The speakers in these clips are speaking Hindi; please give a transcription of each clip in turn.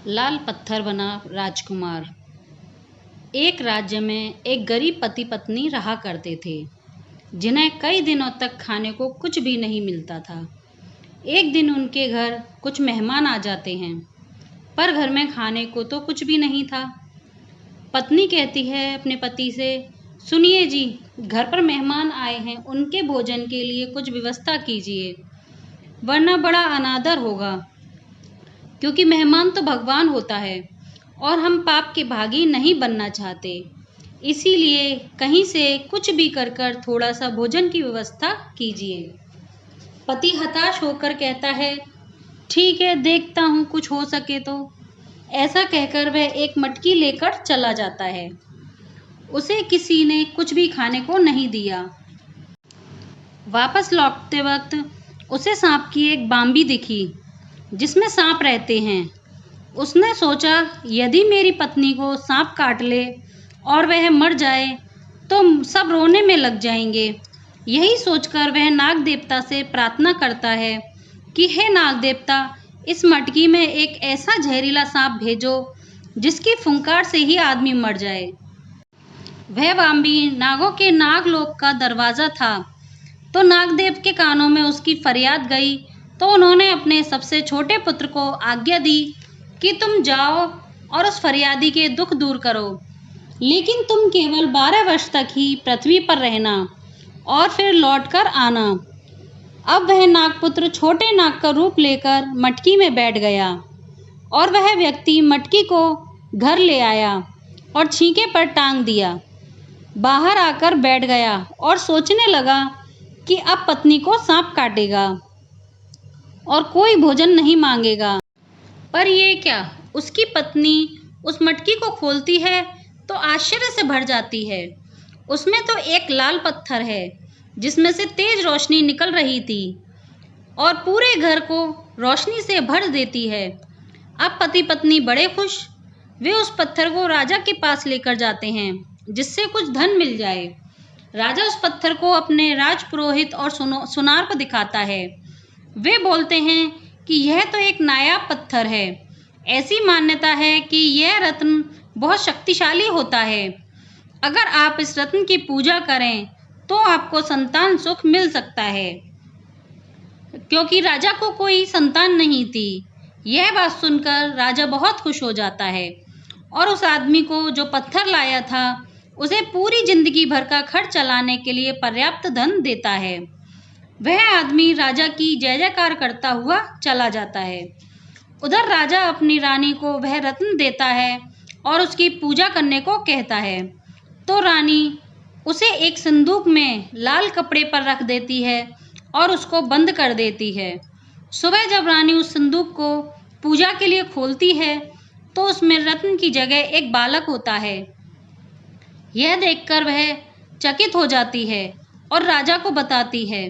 लाल पत्थर बना राजकुमार। एक राज्य में एक गरीब पति पत्नी रहा करते थे, जिन्हें कई दिनों तक खाने को कुछ भी नहीं मिलता था। एक दिन उनके घर कुछ मेहमान आ जाते हैं, पर घर में खाने को तो कुछ भी नहीं था। पत्नी कहती है अपने पति से, सुनिए जी, घर पर मेहमान आए हैं, उनके भोजन के लिए कुछ व्यवस्था कीजिए, वरना बड़ा अनादर होगा। क्योंकि मेहमान तो भगवान होता है और हम पाप के भागी नहीं बनना चाहते, इसीलिए कहीं से कुछ भी कर थोड़ा सा भोजन की व्यवस्था कीजिए। पति हताश होकर कहता है, ठीक है, देखता हूँ कुछ हो सके तो। ऐसा कहकर वह एक मटकी लेकर चला जाता है। उसे किसी ने कुछ भी खाने को नहीं दिया। वापस लौटते वक्त उसे सांप की एक बाम्बी दिखी, जिसमें सांप रहते हैं। उसने सोचा, यदि मेरी पत्नी को सांप काट ले और वह मर जाए तो सब रोने में लग जाएंगे। यही सोचकर वह नाग देवता से प्रार्थना करता है कि हे नाग देवता, इस मटकी में एक ऐसा जहरीला सांप भेजो जिसकी फुंकार से ही आदमी मर जाए। वह बाम्बी नागों के नागलोक का दरवाज़ा था, तो नागदेव के कानों में उसकी फरियाद गई, तो उन्होंने अपने सबसे छोटे पुत्र को आज्ञा दी कि तुम जाओ और उस फरियादी के दुख दूर करो, लेकिन तुम केवल 12 वर्ष तक ही पृथ्वी पर रहना और फिर लौटकर आना। अब वह नागपुत्र छोटे नाग का रूप लेकर मटकी में बैठ गया और वह व्यक्ति मटकी को घर ले आया और छींके पर टांग दिया। बाहर आकर बैठ गया और सोचने लगा कि अब पत्नी को सांप काटेगा और कोई भोजन नहीं मांगेगा। पर ये क्या, उसकी पत्नी उस मटकी को खोलती है तो आश्चर्य से भर जाती है। उसमें तो एक लाल पत्थर है जिसमें से तेज रोशनी निकल रही थी और पूरे घर को रोशनी से भर देती है। अब पति पत्नी बड़े खुश। वे उस पत्थर को राजा के पास लेकर जाते हैं, जिससे कुछ धन मिल जाए। राजा उस पत्थर को अपने राजपुरोहित और सुनार को दिखाता है। वे बोलते हैं कि यह तो एक नायाब पत्थर है। ऐसी मान्यता है कि यह रत्न बहुत शक्तिशाली होता है। अगर आप इस रत्न की पूजा करें तो आपको संतान सुख मिल सकता है। क्योंकि राजा को कोई संतान नहीं थी। यह बात सुनकर राजा बहुत खुश हो जाता है और उस आदमी को जो पत्थर लाया था उसे पूरी जिंदगी भर का खर्च चलाने के लिए पर्याप्त धन देता है। वह आदमी राजा की जय जयकार करता हुआ चला जाता है। उधर राजा अपनी रानी को वह रत्न देता है और उसकी पूजा करने को कहता है, तो रानी उसे एक संदूक में लाल कपड़े पर रख देती है और उसको बंद कर देती है। सुबह जब रानी उस संदूक को पूजा के लिए खोलती है तो उसमें रत्न की जगह एक बालक होता है। यह देखकर वह चकित हो जाती है और राजा को बताती है।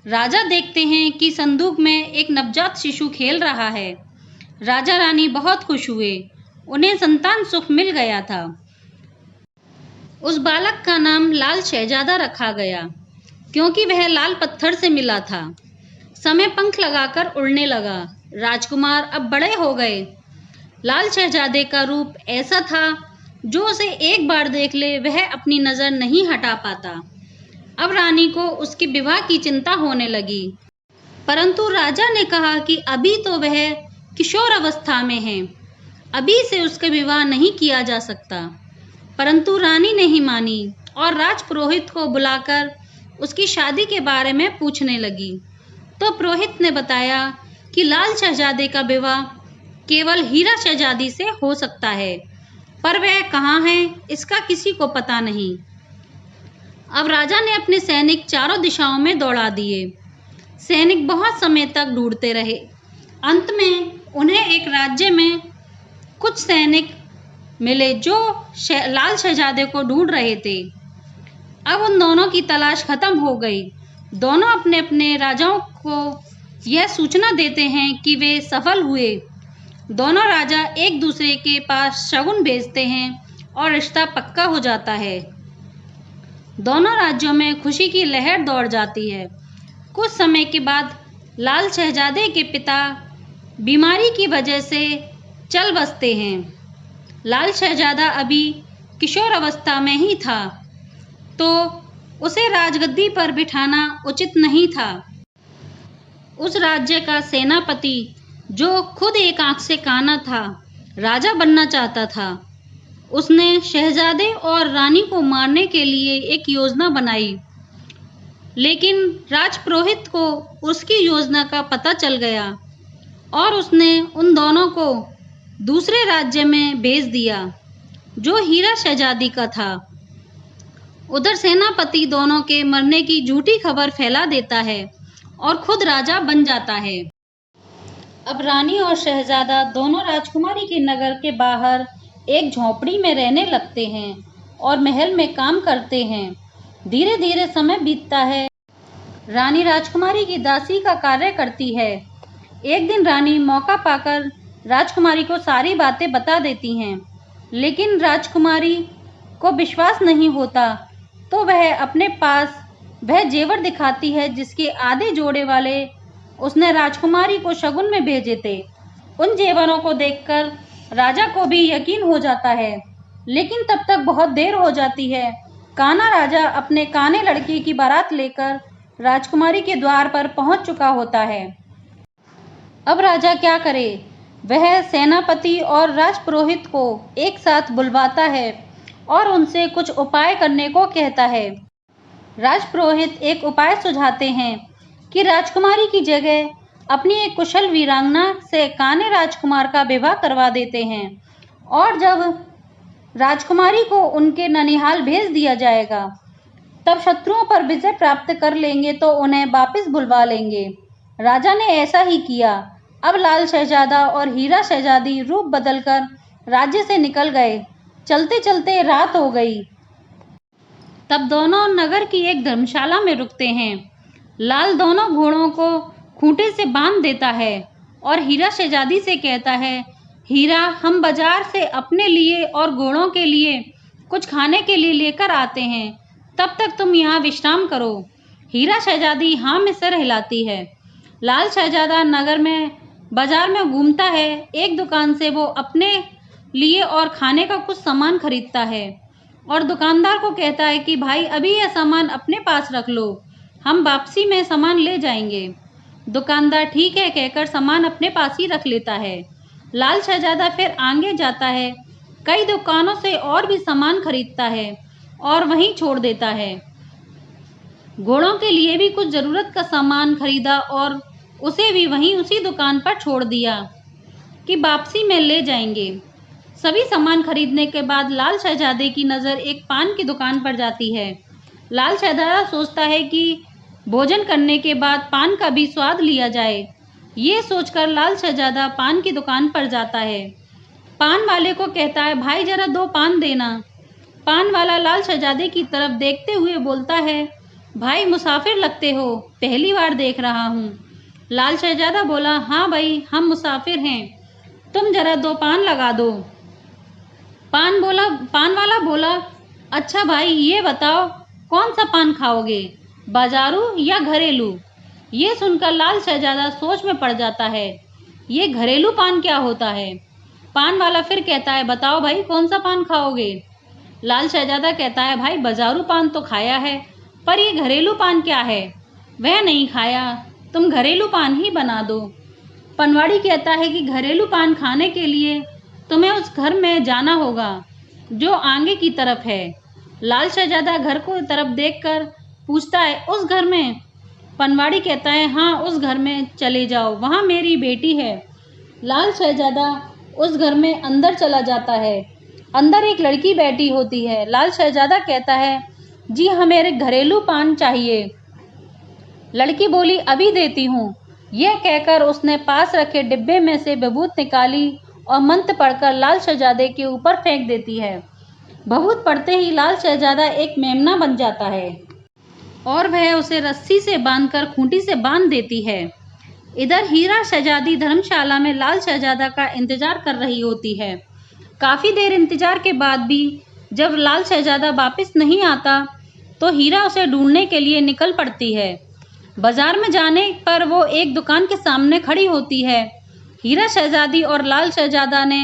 राजा देखते हैं कि संदूक में एक नवजात शिशु खेल रहा है। राजा रानी बहुत खुश हुए, उन्हें संतान सुख मिल गया था। उस बालक का नाम लाल शहजादा रखा गया, क्योंकि वह लाल पत्थर से मिला था। समय पंख लगाकर उड़ने लगा। राजकुमार अब बड़े हो गए। लाल शहजादे का रूप ऐसा था जो उसे एक बार देख ले वह अपनी नज़र नहीं हटा पाता। अब रानी को उसके विवाह की चिंता होने लगी, परंतु राजा ने कहा कि अभी तो वह किशोर अवस्था में है, अभी से उसका विवाह नहीं किया जा सकता। परंतु रानी नहीं मानी और राजपुरोहित को बुलाकर उसकी शादी के बारे में पूछने लगी। तो पुरोहित ने बताया कि लाल शहजादे का विवाह केवल हीरा शहजादी से हो सकता है, पर वह कहाँ है इसका किसी को पता नहीं। अब राजा ने अपने सैनिक चारों दिशाओं में दौड़ा दिए। सैनिक बहुत समय तक ढूंढते रहे। अंत में उन्हें एक राज्य में कुछ सैनिक मिले जो लाल शहजादे को ढूंढ रहे थे। अब उन दोनों की तलाश खत्म हो गई। दोनों अपने अपने राजाओं को यह सूचना देते हैं कि वे सफल हुए। दोनों राजा एक दूसरे के पास शगुन भेजते हैं और रिश्ता पक्का हो जाता है। दोनों राज्यों में खुशी की लहर दौड़ जाती है। कुछ समय के बाद लाल शहजादे के पिता बीमारी की वजह से चल बसते हैं। लाल शहजादा अभी किशोर अवस्था में ही था, तो उसे राजगद्दी पर बिठाना उचित नहीं था। उस राज्य का सेनापति, जो खुद एक आंख से काना था, राजा बनना चाहता था। उसने शहजादे और रानी को मारने के लिए एक योजना बनाई, लेकिन राजपुरोहित को उसकी योजना का पता चल गया और उसने उन दोनों को दूसरे राज्य में भेज दिया, जो हीरा शहजादी का था। उधर सेनापति दोनों के मरने की झूठी खबर फैला देता है और खुद राजा बन जाता है। अब रानी और शहजादा दोनों राजकुमारी के नगर के बाहर एक झोपड़ी में रहने लगते हैं और महल में काम करते हैं। धीरे धीरे समय बीतता है। रानी राजकुमारी की दासी का कार्य करती है। एक दिन रानी मौका पाकर राजकुमारी को सारी बातें बता देती हैं, लेकिन राजकुमारी को विश्वास नहीं होता, तो वह अपने पास वह जेवर दिखाती है जिसके आधे जोड़े वाले उसने राजकुमारी को शगुन में भेजे थे। उन जेवरों को देखकर राजा को भी यकीन हो जाता है, लेकिन तब तक बहुत देर हो जाती है। काना राजा अपने काने लड़के की बारात लेकर राजकुमारी के द्वार पर पहुंच चुका होता है। अब राजा क्या करे? वह सेनापति और राजपुरोहित को एक साथ बुलवाता है और उनसे कुछ उपाय करने को कहता है। राजपुरोहित एक उपाय सुझाते हैं कि राजकुमारी की जगह अपनी एक कुशल वीरांगना से काने राजकुमार का विवाह करवा देते हैं, और जब राजकुमारी को उनके ननिहाल भेज दिया जाएगा, तब शत्रुओं पर विजय प्राप्त कर लेंगे तो उन्हें वापस बुलवा लेंगे। राजा ने ऐसा ही किया। अब लाल शहजादा और हीरा शहजादी रूप बदलकर राज्य से निकल गए। चलते चलते रात हो गई। तब दोनों नगर की एक धर्मशाला में रुकते हैं। लाल दोनों घोड़ों को खूंटे से बांध देता है और हीरा शहजादी से कहता है, हीरा, हम बाजार से अपने लिए और घोड़ों के लिए कुछ खाने के लिए लेकर आते हैं, तब तक तुम यहाँ विश्राम करो। हीरा शहजादी हाँ में सर हिलाती है। लाल शहजादा नगर में बाजार में घूमता है। एक दुकान से वो अपने लिए और खाने का कुछ सामान खरीदता है और दुकानदार को कहता है कि भाई, अभी यह सामान अपने पास रख लो, हम वापसी में सामान ले जाएंगे। दुकानदार ठीक है कहकर सामान अपने पास ही रख लेता है। लाल शहजादा फिर आगे जाता है, कई दुकानों से और भी सामान खरीदता है और वहीं छोड़ देता है। घोड़ों के लिए भी कुछ ज़रूरत का सामान खरीदा और उसे भी वहीं उसी दुकान पर छोड़ दिया कि वापसी में ले जाएंगे। सभी सामान खरीदने के बाद लाल शहजादे की नज़र एक पान की दुकान पर जाती है। लाल शहजादा सोचता है कि भोजन करने के बाद पान का भी स्वाद लिया जाए। ये सोचकर लाल शहजादा पान की दुकान पर जाता है। पान वाले को कहता है, भाई जरा 2 पान देना। पान वाला लाल शहजादे की तरफ देखते हुए बोलता है, भाई मुसाफिर लगते हो, पहली बार देख रहा हूँ। लाल शहजादा बोला, हाँ भाई, हम मुसाफिर हैं, तुम जरा 2 पान लगा दो। पान वाला बोला, अच्छा भाई, ये बताओ कौन सा पान खाओगे, बाजारू या घरेलू? ये सुनकर लाल शहजादा सोच में पड़ जाता है, ये घरेलू पान क्या होता है? पान वाला फिर कहता है, बताओ भाई कौन सा पान खाओगे? लाल शहजादा कहता है, भाई बाजारू पान तो खाया है, पर ये घरेलू पान क्या है? वह नहीं खाया, तुम घरेलू पान ही बना दो। पनवाड़ी कहता है कि घरेलू पान खाने के लिए तुम्हें उस घर में जाना होगा जो आगे की तरफ है। लाल शहजादा घर को तरफ देखकर पूछता है, उस घर में? पनवाड़ी कहता है, हाँ उस घर में चले जाओ, वहाँ मेरी बेटी है। लाल शहजादा उस घर में अंदर चला जाता है। अंदर एक लड़की बैठी होती है। लाल शहजादा कहता है, जी हाँ, मेरे घरेलू पान चाहिए। लड़की बोली, अभी देती हूँ। यह कहकर उसने पास रखे डिब्बे में से भभूत निकाली और मंत्र पढ़कर लाल शहजादे के ऊपर फेंक देती है। भभूत पढ़ते ही लाल शहजादा एक मेमना बन जाता है और वह उसे रस्सी से बांधकर खूंटी से बांध देती है। इधर हीरा शहजादी धर्मशाला में लाल शहजादा का इंतजार कर रही होती है। काफ़ी देर इंतजार के बाद भी जब लाल शहजादा वापस नहीं आता तो हीरा उसे ढूंढने के लिए निकल पड़ती है। बाजार में जाने पर वो एक दुकान के सामने खड़ी होती है। हीरा शहजादी और लाल शहजादा ने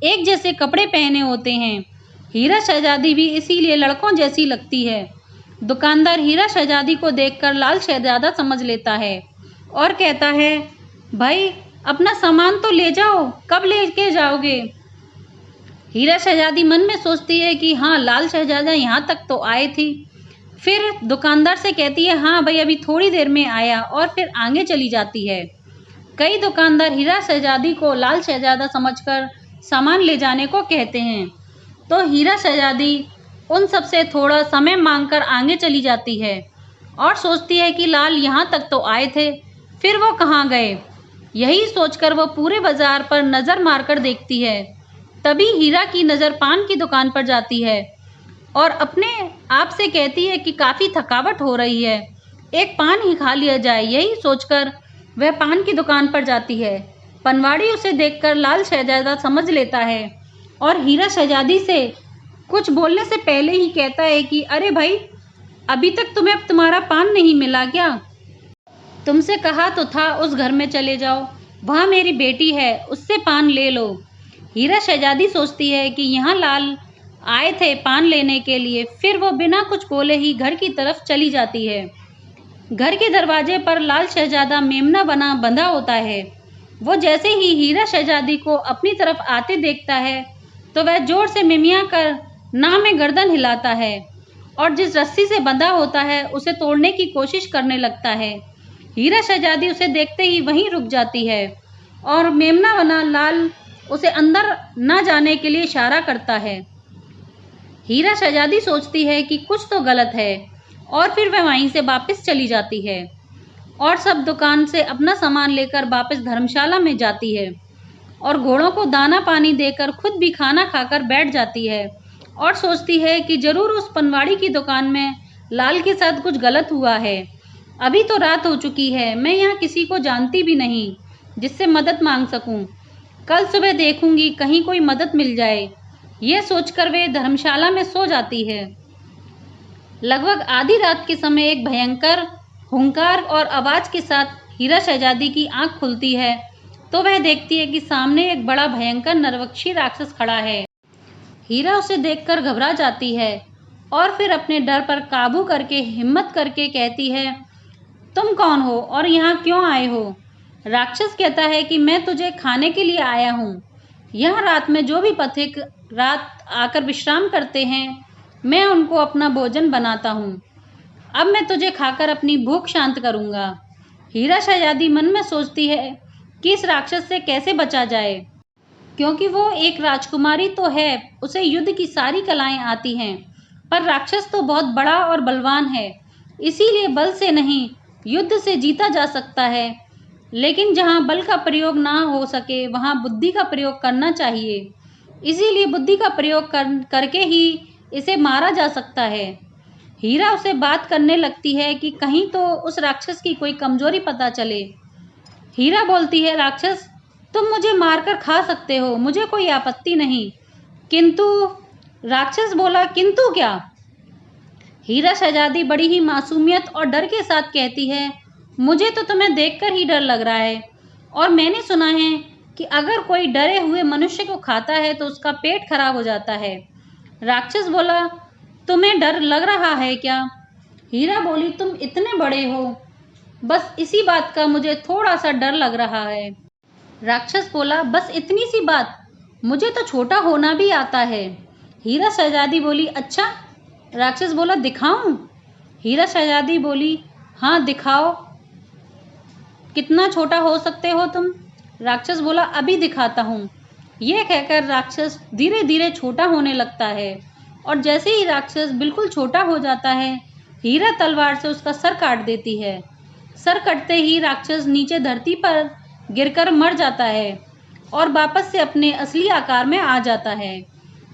एक जैसे कपड़े पहने होते हैं। हीरा शहजादी भी इसीलिए लड़कों जैसी लगती है। दुकानदार हीरा शहजादी को देखकर लाल शहजादा समझ लेता है और कहता है, भाई अपना सामान तो ले जाओ, कब लेके जाओगे? हीरा शहजादी मन में सोचती है कि हाँ, लाल शहजादा यहाँ तक तो आए थी। फिर दुकानदार से कहती है, हाँ भाई अभी थोड़ी देर में आया, और फिर आगे चली जाती है। कई दुकानदार हीरा शहजादी को लाल शहजादा समझकर सामान ले जाने को कहते हैं, तो हीरा शहजादी उन सब से थोड़ा समय मांगकर आगे चली जाती है और सोचती है कि लाल यहाँ तक तो आए थे, फिर वो कहाँ गए। यही सोचकर वो पूरे बाजार पर नज़र मारकर देखती है। तभी हीरा की नज़र पान की दुकान पर जाती है और अपने आप से कहती है कि काफ़ी थकावट हो रही है, एक पान ही खा लिया जाए। यही सोचकर वह पान की दुकान पर जाती है। पनवाड़ी उसे देखकर लाल शहजादा समझ लेता है और हीरा शहजादी से कुछ बोलने से पहले ही कहता है कि अरे भाई, अभी तक तुम्हें अब तुम्हारा पान नहीं मिला क्या? तुमसे कहा तो था उस घर में चले जाओ, वहाँ मेरी बेटी है, उससे पान ले लो। हीरा शहजादी सोचती है कि यहाँ लाल आए थे पान लेने के लिए। फिर वो बिना कुछ बोले ही घर की तरफ चली जाती है। घर के दरवाजे पर लाल शहजादा मेमना बंधा होता है। वो जैसे ही हीरा शहजादी को अपनी तरफ आते देखता है तो वह जोर से मिमिया कर नाव में गर्दन हिलाता है और जिस रस्सी से बंधा होता है उसे तोड़ने की कोशिश करने लगता है। हीरा शहजादी उसे देखते ही वहीं रुक जाती है और मेमना बना लाल उसे अंदर न जाने के लिए इशारा करता है। हीरा शहजादी सोचती है कि कुछ तो गलत है और फिर वह वहीं से वापस चली जाती है और सब दुकान से अपना सामान लेकर वापस धर्मशाला में जाती है और घोड़ों को दाना पानी देकर खुद भी खाना खाकर बैठ जाती है और सोचती है कि जरूर उस पनवाड़ी की दुकान में लाल के साथ कुछ गलत हुआ है। अभी तो रात हो चुकी है, मैं यहाँ किसी को जानती भी नहीं जिससे मदद मांग सकूं। कल सुबह देखूंगी कहीं कोई मदद मिल जाए। यह सोचकर वे धर्मशाला में सो जाती है। लगभग आधी रात के समय एक भयंकर हुंकार और आवाज के साथ हीरा शहजादी की आंख खुलती है तो वह देखती है कि सामने एक बड़ा भयंकर नरभक्षी राक्षस खड़ा है। हीरा उसे देखकर घबरा जाती है और फिर अपने डर पर काबू करके हिम्मत करके कहती है, तुम कौन हो और यहाँ क्यों आए हो? राक्षस कहता है कि मैं तुझे खाने के लिए आया हूँ। यहाँ रात में जो भी पथिक रात आकर विश्राम करते हैं, मैं उनको अपना भोजन बनाता हूँ। अब मैं तुझे खाकर अपनी भूख शांत करूँगा। हीरा शहजादी मन में सोचती है कि इस राक्षस से कैसे बचा जाए, क्योंकि वो एक राजकुमारी तो है, उसे युद्ध की सारी कलाएं आती हैं, पर राक्षस तो बहुत बड़ा और बलवान है, इसीलिए बल से नहीं युद्ध से जीता जा सकता है। लेकिन जहाँ बल का प्रयोग ना हो सके वहाँ बुद्धि का प्रयोग करना चाहिए, इसीलिए बुद्धि का प्रयोग करके ही इसे मारा जा सकता है। हीरा उसे बात करने लगती है कि कहीं तो उस राक्षस की कोई कमजोरी पता चले। हीरा बोलती है, राक्षस तुम मुझे मारकर खा सकते हो, मुझे कोई आपत्ति नहीं। किंतु राक्षस बोला, किंतु क्या? हीरा शहजादी बड़ी ही मासूमियत और डर के साथ कहती है, मुझे तो तुम्हें देखकर ही डर लग रहा है और मैंने सुना है कि अगर कोई डरे हुए मनुष्य को खाता है तो उसका पेट खराब हो जाता है। राक्षस बोला, तुम्हें डर लग रहा है क्या? हीरा बोली, तुम इतने बड़े हो, बस इसी बात का मुझे थोड़ा सा डर लग रहा है। राक्षस बोला, बस इतनी सी बात? मुझे तो छोटा होना भी आता है। हीरा शहजादी बोली, अच्छा? राक्षस बोला, दिखाऊं? हीरा शहजादी बोली, हाँ दिखाओ, कितना छोटा हो सकते हो तुम? राक्षस बोला, अभी दिखाता हूँ। यह कहकर राक्षस धीरे धीरे छोटा होने लगता है और जैसे ही राक्षस बिल्कुल छोटा हो जाता है, हीरा तलवार से उसका सर काट देती है। सर कटते ही राक्षस नीचे धरती पर गिरकर मर जाता है और वापस से अपने असली आकार में आ जाता है।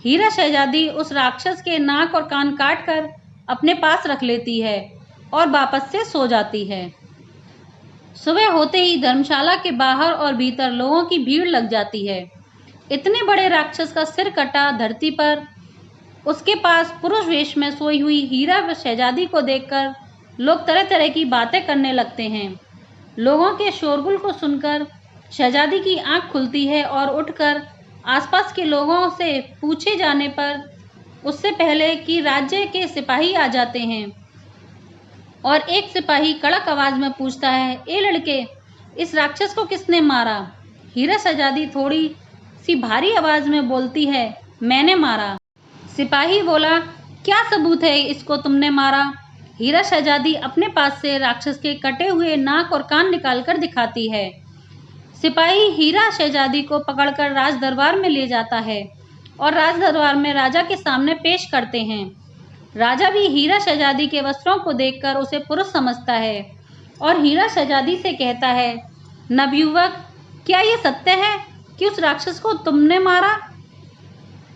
हीरा शहजादी उस राक्षस के नाक और कान काट कर अपने पास रख लेती है और वापस से सो जाती है। सुबह होते ही धर्मशाला के बाहर और भीतर लोगों की भीड़ लग जाती है। इतने बड़े राक्षस का सिर कटा धरती पर उसके पास पुरुष वेश में सोई हुई हीरा शहजादी को देखकर लोग तरह तरह की बातें करने लगते हैं। लोगों के शोरगुल को सुनकर शहजादी की आंख खुलती है और उठकर आसपास के लोगों से पूछे जाने पर उससे पहले कि राज्य के सिपाही आ जाते हैं और एक सिपाही कड़क आवाज में पूछता है, ए लड़के, इस राक्षस को किसने मारा? हीरा शहजादी थोड़ी सी भारी आवाज में बोलती है, मैंने मारा। सिपाही बोला, क्या सबूत है इसको तुमने मारा? हीरा शहजादी अपने पास से राक्षस के कटे हुए नाक और कान निकालकर दिखाती है। सिपाही हीरा शहजादी को पकड़कर राज दरबार में ले जाता है और राज दरबार में राजा के सामने पेश करते हैं। राजा भी हीरा शहजादी के वस्त्रों को देखकर उसे पुरुष समझता है और हीरा शहजादी से कहता है, नवयुवक, क्या ये सत्य है कि उस राक्षस को तुमने मारा?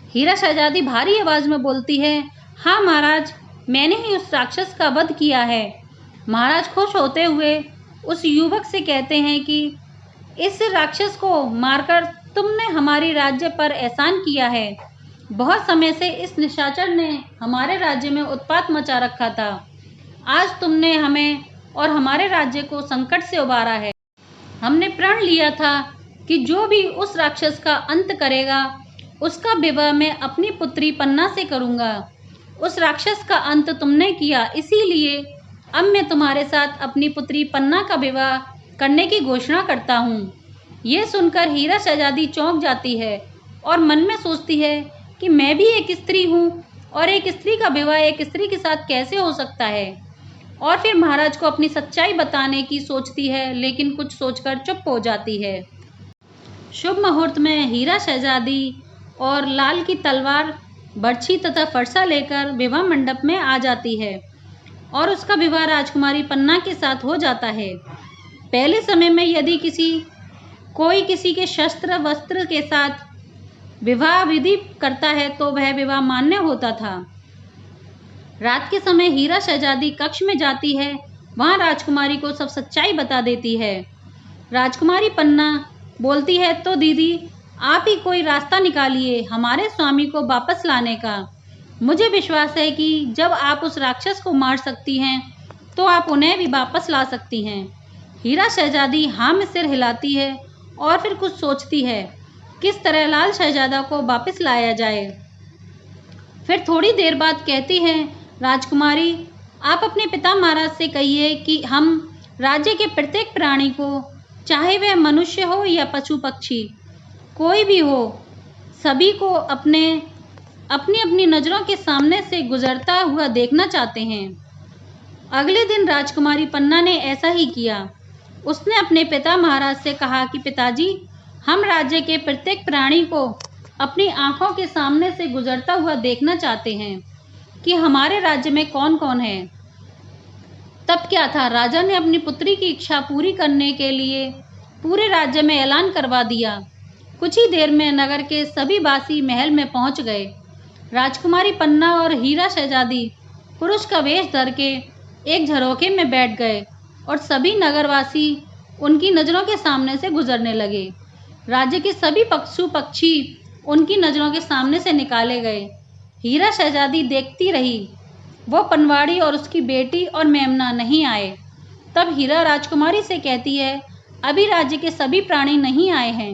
हीरा शहजादी भारी आवाज में बोलती है, हाँ महाराज, मैंने ही उस राक्षस का वध किया है। महाराज खुश होते हुए उस युवक से कहते हैं कि इस राक्षस को मारकर तुमने हमारी राज्य पर एहसान किया है। बहुत समय से इस निशाचर ने हमारे राज्य में उत्पात मचा रखा था। आज तुमने हमें और हमारे राज्य को संकट से उबारा है। हमने प्रण लिया था कि जो भी उस राक्षस का अंत करेगा उसका विवाह मैं अपनी पुत्री पन्ना से करूंगा। उस राक्षस का अंत तुमने किया, इसीलिए अब मैं तुम्हारे साथ अपनी पुत्री पन्ना का विवाह करने की घोषणा करता हूँ। ये सुनकर हीरा शहजादी चौंक जाती है और मन में सोचती है कि मैं भी एक स्त्री हूँ और एक स्त्री का विवाह एक स्त्री के साथ कैसे हो सकता है। और फिर महाराज को अपनी सच्चाई बताने की सोचती है, लेकिन कुछ सोचकर चुप हो जाती है। शुभ मुहूर्त में हीरा शहजादी और लाल की तलवार, बर्छी तथा फरसा लेकर विवाह मंडप में आ जाती है और उसका विवाह राजकुमारी पन्ना के साथ हो जाता है। पहले समय में यदि कोई किसी के शस्त्र वस्त्र के साथ विवाह विधि करता है तो वह विवाह मान्य होता था। रात के समय हीरा शहजादी कक्ष में जाती है, वहां राजकुमारी को सब सच्चाई बता देती है। राजकुमारी पन्ना बोलती है, तो दीदी, आप ही कोई रास्ता निकालिए हमारे स्वामी को वापस लाने का। मुझे विश्वास है कि जब आप उस राक्षस को मार सकती हैं तो आप उन्हें भी वापस ला सकती हैं। हीरा शहजादी हाँ में सिर हिलाती है और फिर कुछ सोचती है किस तरह लाल शहजादा को वापस लाया जाए। फिर थोड़ी देर बाद कहती है, राजकुमारी, आप अपने पिता महाराज से कहिए कि हम राज्य के प्रत्येक प्राणी को, चाहे वह मनुष्य हो या पशु पक्षी, कोई भी हो, सभी को अपनी अपनी नज़रों के सामने से गुजरता हुआ देखना चाहते हैं। अगले दिन राजकुमारी पन्ना ने ऐसा ही किया। उसने अपने पिता महाराज से कहा कि पिताजी, हम राज्य के प्रत्येक प्राणी को अपनी आंखों के सामने से गुजरता हुआ देखना चाहते हैं कि हमारे राज्य में कौन कौन है। तब क्या था, राजा ने अपनी पुत्री की इच्छा पूरी करने के लिए पूरे राज्य में ऐलान करवा दिया। कुछ ही देर में नगर के सभी वासी महल में पहुंच गए। राजकुमारी पन्ना और हीरा शहजादी पुरुष का वेश धर के एक झरोखे में बैठ गए और सभी नगरवासी उनकी नज़रों के सामने से गुजरने लगे। राज्य के सभी पशु पक्षी उनकी नज़रों के सामने से निकाले गए। हीरा शहजादी देखती रही, वो पनवाड़ी और उसकी बेटी और मेमना नहीं आए। तब हीरा राजकुमारी से कहती है, अभी राज्य के सभी प्राणी नहीं आए हैं।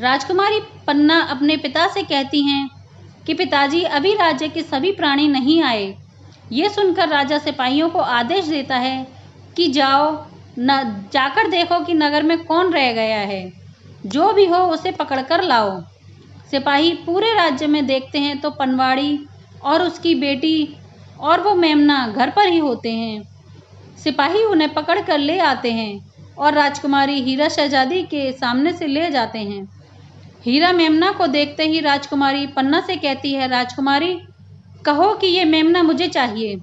राजकुमारी पन्ना अपने पिता से कहती हैं कि पिताजी, अभी राज्य के सभी प्राणी नहीं आए। ये सुनकर राजा सिपाहियों को आदेश देता है कि जाकर देखो कि नगर में कौन रह गया है, जो भी हो उसे पकड़कर लाओ। सिपाही पूरे राज्य में देखते हैं तो पनवाड़ी और उसकी बेटी और वो मेमना घर पर ही होते हैं। सिपाही उन्हें पकड़ कर ले आते हैं और राजकुमारी हीरा शहजादी के सामने से ले जाते हैं। हीरा मेमना को देखते ही राजकुमारी पन्ना से कहती है, राजकुमारी, कहो कि ये मेमना मुझे चाहिए।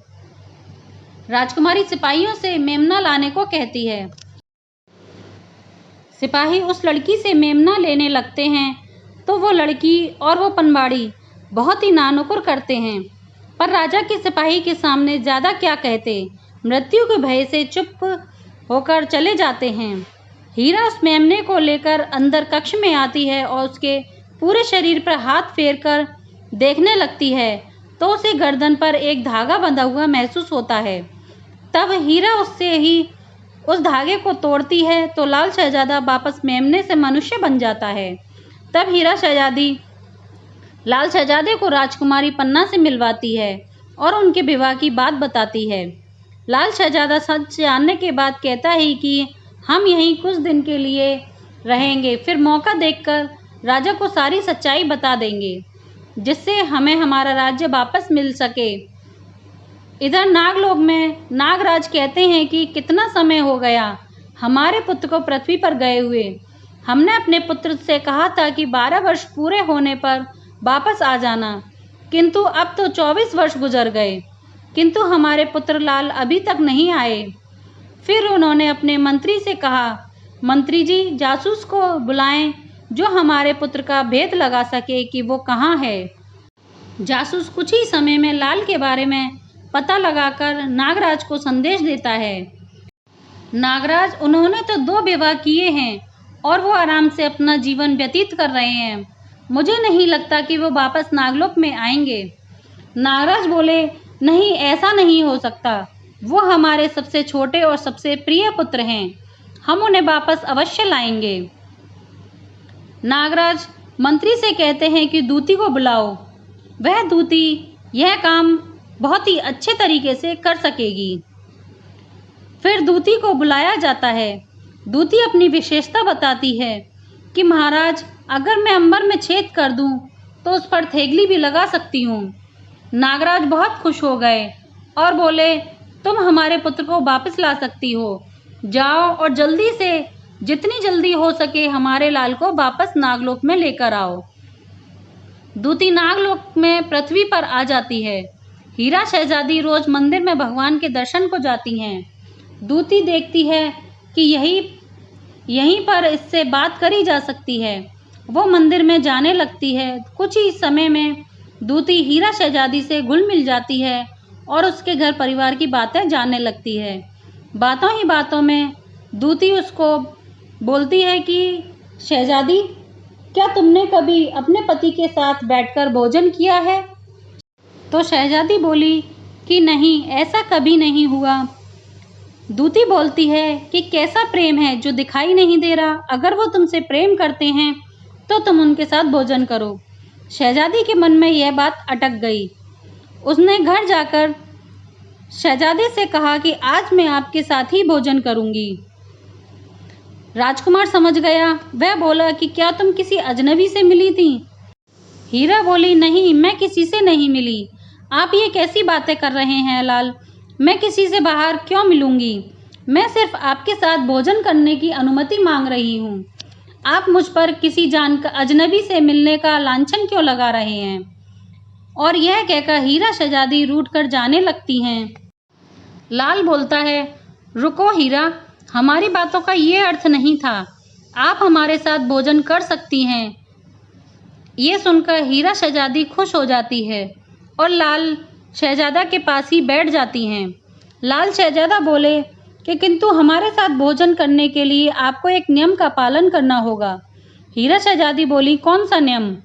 राजकुमारी सिपाहियों से मेमना लाने को कहती है। सिपाही उस लड़की से मेमना लेने लगते हैं तो वो लड़की और वो पनवाड़ी बहुत ही नानुकुर करते हैं, पर राजा के सिपाही के सामने ज़्यादा क्या कहते, मृत्यु के भय से चुप होकर चले जाते हैं। हीरा उस मेमने को लेकर अंदर कक्ष में आती है और उसके पूरे शरीर पर हाथ फेरकर देखने लगती है तो उसे गर्दन पर एक धागा बंधा हुआ महसूस होता है। तब हीरा उस धागे को तोड़ती है तो लाल शहजादा वापस मेमने से मनुष्य बन जाता है। तब हीरा शहजादी लाल शहजादे को राजकुमारी पन्ना से मिलवाती है और उनके विवाह की बात बताती है। लाल शहजादा सच जानने के बाद कहता है कि हम यहीं कुछ दिन के लिए रहेंगे, फिर मौका देखकर राजा को सारी सच्चाई बता देंगे, जिससे हमें हमारा राज्य वापस मिल सके। इधर नागलोक में नागराज कहते हैं कि कितना समय हो गया हमारे पुत्र को पृथ्वी पर गए हुए। हमने अपने पुत्र से कहा था कि 12 वर्ष पूरे होने पर वापस आ जाना, किंतु अब तो 24 वर्ष गुजर गए, किंतु हमारे पुत्र लाल अभी तक नहीं आए। फिर उन्होंने अपने मंत्री से कहा, मंत्री जी, जासूस को बुलाएं जो हमारे पुत्र का भेद लगा सके कि वो कहाँ है। जासूस कुछ ही समय में लाल के बारे में पता लगाकर नागराज को संदेश देता है। नागराज, उन्होंने तो 2 विवाह किए हैं और वो आराम से अपना जीवन व्यतीत कर रहे हैं। मुझे नहीं लगता कि वो वापस नागलोक में आएंगे। नागराज बोले, नहीं, ऐसा नहीं हो सकता। वो हमारे सबसे छोटे और सबसे प्रिय पुत्र हैं। हम उन्हें वापस अवश्य लाएंगे। नागराज मंत्री से कहते हैं कि दूती को बुलाओ। वह दूती यह काम बहुत ही अच्छे तरीके से कर सकेगी। फिर दूती को बुलाया जाता है। दूती अपनी विशेषता बताती है कि महाराज, अगर मैं अंबर में छेद कर दूं तो उस पर थेगली भी लगा सकती हूँ। नागराज बहुत खुश हो गए और बोले, तुम हमारे पुत्र को वापस ला सकती हो। जाओ और जल्दी से, जितनी जल्दी हो सके, हमारे लाल को वापस नागलोक में लेकर आओ। दूती नागलोक में पृथ्वी पर आ जाती है। हीरा शहजादी रोज मंदिर में भगवान के दर्शन को जाती हैं। दूती देखती है कि यहीं पर इससे बात करी जा सकती है। वो मंदिर में जाने लगती है। कुछ ही समय में दूती हीरा शहजादी से घुल मिल जाती है और उसके घर परिवार की बातें जानने लगती है। बातों ही बातों में दूती उसको बोलती है कि शहजादी, क्या तुमने कभी अपने पति के साथ बैठकर भोजन किया है? तो शहजादी बोली कि नहीं, ऐसा कभी नहीं हुआ। दूती बोलती है कि कैसा प्रेम है जो दिखाई नहीं दे रहा। अगर वो तुमसे प्रेम करते हैं तो तुम उनके साथ भोजन करो। शहजादी के मन में यह बात अटक गई। उसने घर जाकर शहजादे से कहा कि आज मैं आपके साथ ही भोजन करूंगी। राजकुमार समझ गया। वह बोला कि क्या तुम किसी अजनबी से मिली थी? हीरा बोली, नहीं, मैं किसी से नहीं मिली। आप ये कैसी बातें कर रहे हैं लाल? मैं किसी से बाहर क्यों मिलूंगी? मैं सिर्फ आपके साथ भोजन करने की अनुमति मांग रही हूँ। आप मुझ पर किसी अजनबी से मिलने का लांछन क्यों लगा रहे हैं? और यह कहकर हीरा शहजादी रूठ कर जाने लगती हैं। लाल बोलता है, रुको हीरा, हमारी बातों का ये अर्थ नहीं था। आप हमारे साथ भोजन कर सकती हैं। ये सुनकर हीरा शहजादी खुश हो जाती है और लाल शहजादा के पास ही बैठ जाती हैं। लाल शहजादा बोले कि किंतु हमारे साथ भोजन करने के लिए आपको एक नियम का पालन करना होगा। हीरा शहजादी बोली, कौन सा नियम?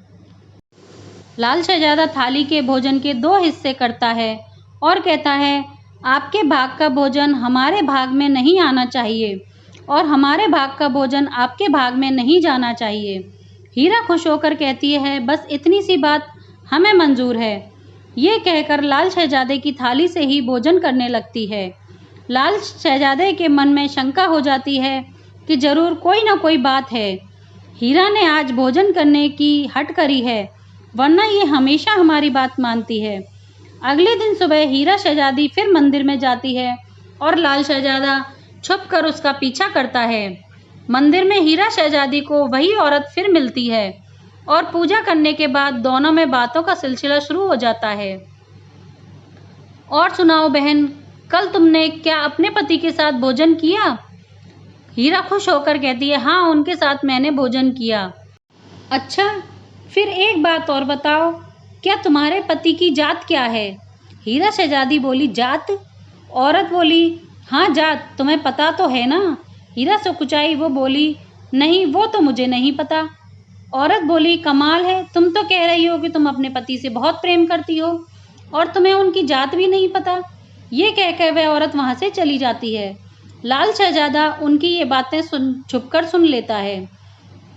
लाल शहजादा थाली के भोजन के 2 हिस्से करता है और कहता है, आपके भाग का भोजन हमारे भाग में नहीं आना चाहिए और हमारे भाग का भोजन आपके भाग में नहीं जाना चाहिए। हीरा खुश होकर कहती है, बस इतनी सी बात हमें मंजूर है। ये कहकर लाल शहजादे की थाली से ही भोजन करने लगती है। लाल शहजादे के मन में शंका हो जाती है कि जरूर कोई ना कोई बात है। हीरा ने आज भोजन करने की हट करी है, वरना ये हमेशा हमारी बात मानती है। अगले दिन सुबह हीरा शहजादी फिर मंदिर में जाती है और लाल शहजादा छुपकर उसका पीछा करता है। मंदिर में हीरा शहजादी को वही औरत फिर मिलती है और पूजा करने के बाद दोनों में बातों का सिलसिला शुरू हो जाता है। और सुनाओ बहन, कल तुमने क्या अपने पति के साथ भोजन किया? हीरा खुश होकर कहती है, हाँ, उनके साथ मैंने भोजन किया। अच्छा, फिर एक बात और बताओ, क्या तुम्हारे पति की जात क्या है? हीरा शहजादी बोली, जात? औरत बोली, हाँ जात, तुम्हें पता तो है ना? हीरा सुकुचाई वो बोली, नहीं, वो तो मुझे नहीं पता। औरत बोली, कमाल है, तुम तो कह रही हो कि तुम अपने पति से बहुत प्रेम करती हो और तुम्हें उनकी जात भी नहीं पता। ये कहकर वह औरत वहाँ से चली जाती है लाल शहजादा उनकी ये बातें छुपकर सुन लेता है।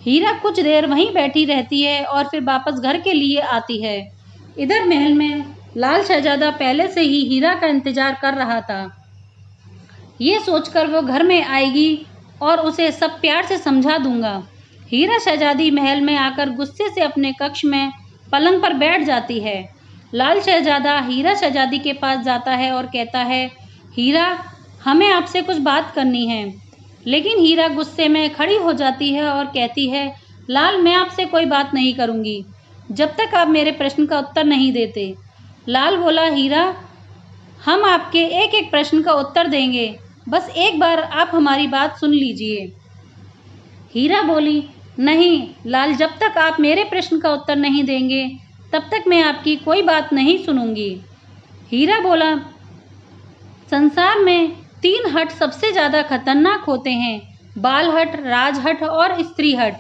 हीरा कुछ देर वहीं बैठी रहती है और फिर वापस घर के लिए आती है। इधर महल में लाल शहजादा पहले से ही हीरा का इंतजार कर रहा था। ये सोचकर वो घर में आएगी और उसे सब प्यार से समझा दूंगा। हीरा शहजादी महल में आकर गुस्से से अपने कक्ष में पलंग पर बैठ जाती है। लाल शहजादा हीरा शहजादी के पास जाता है और कहता है, हीरा, हमें आपसे कुछ बात करनी है। लेकिन हीरा गुस्से में खड़ी हो जाती है और कहती है, लाल, मैं आपसे कोई बात नहीं करूँगी जब तक आप मेरे प्रश्न का उत्तर नहीं देते। लाल बोला, हीरा, हम आपके एक एक प्रश्न का उत्तर देंगे, बस एक बार आप हमारी बात सुन लीजिए। हीरा बोली, नहीं लाल, जब तक आप मेरे प्रश्न का उत्तर नहीं देंगे तब तक मैं आपकी कोई बात नहीं सुनूंगी। हीरा बोला, संसार में 3 हट सबसे ज़्यादा खतरनाक होते हैं, बाल हट, राज हट और स्त्री हट।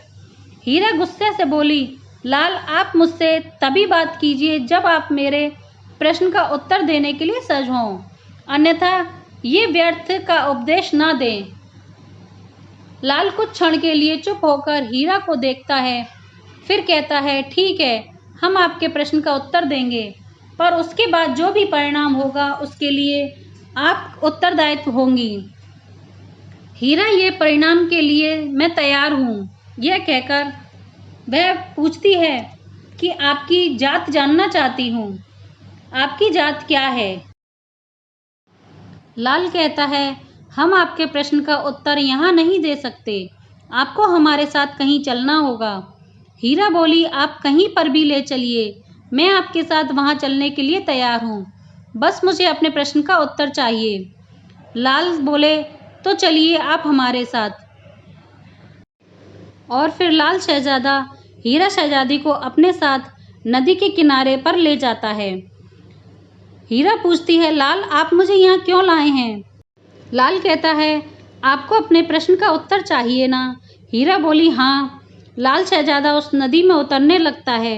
हीरा गुस्से से बोली, लाल, आप मुझसे तभी बात कीजिए जब आप मेरे प्रश्न का उत्तर देने के लिए सज हों, अन्यथा ये व्यर्थ का उपदेश ना दें। लाल कुछ क्षण के लिए चुप होकर हीरा को देखता है, फिर कहता है, ठीक है, हम आपके प्रश्न का उत्तर देंगे, पर उसके बाद जो भी परिणाम होगा उसके लिए आप उत्तरदायित्व होंगी। हीरा, ये परिणाम के लिए मैं तैयार हूँ। यह कहकर वह पूछती है कि आपकी जात जानना चाहती हूँ, आपकी जात क्या है? लाल कहता है, हम आपके प्रश्न का उत्तर यहाँ नहीं दे सकते, आपको हमारे साथ कहीं चलना होगा। हीरा बोली, आप कहीं पर भी ले चलिए, मैं आपके साथ वहाँ चलने के लिए तैयार हूँ, बस मुझे अपने प्रश्न का उत्तर चाहिए। लाल बोले, तो चलिए आप हमारे साथ। और फिर लाल शहजादा हीरा शहजादी को अपने साथ नदी के किनारे पर ले जाता है। हीरा पूछती है, लाल, आप मुझे यहाँ क्यों लाए हैं? लाल कहता है, आपको अपने प्रश्न का उत्तर चाहिए ना? हीरा बोली, हाँ। लाल शहजादा उस नदी में उतरने लगता है।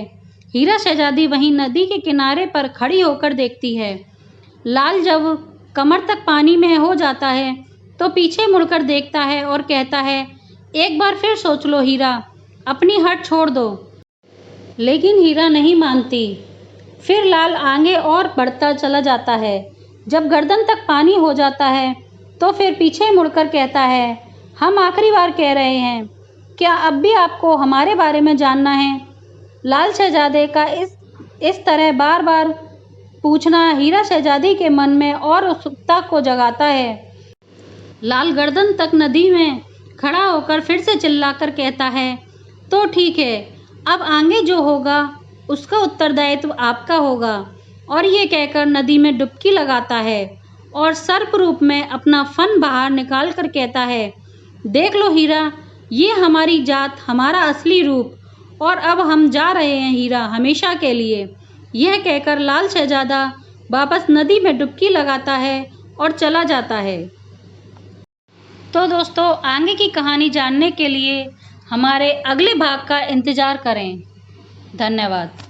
हीरा शहजादी वहीं नदी के किनारे पर खड़ी होकर देखती है। लाल जब कमर तक पानी में हो जाता है तो पीछे मुड़कर देखता है और कहता है, एक बार फिर सोच लो हीरा, अपनी हट छोड़ दो। लेकिन हीरा नहीं मानती। फिर लाल आगे और बढ़ता चला जाता है। जब गर्दन तक पानी हो जाता है तो फिर पीछे मुड़कर कहता है, हम आखिरी बार कह रहे हैं, क्या अब भी आपको हमारे बारे में जानना है? लाल शहजादे का इस तरह बार बार पूछना हीरा शहजादी के मन में और उत्सुकता को जगाता है। लाल गर्दन तक नदी में खड़ा होकर फिर से चिल्लाकर कहता है, तो ठीक है, अब आगे जो होगा उसका उत्तरदायित्व आपका होगा। और ये कहकर नदी में डुबकी लगाता है और सर्प रूप में अपना फन बाहर निकाल कर कहता है, देख लो हीरा, ये हमारी जात, हमारा असली रूप, और अब हम जा रहे हैं हीरा, हमेशा के लिए। यह कहकर लाल शहजादा वापस नदी में डुबकी लगाता है और चला जाता है। तो दोस्तों, आगे की कहानी जानने के लिए हमारे अगले भाग का इंतज़ार करें। धन्यवाद।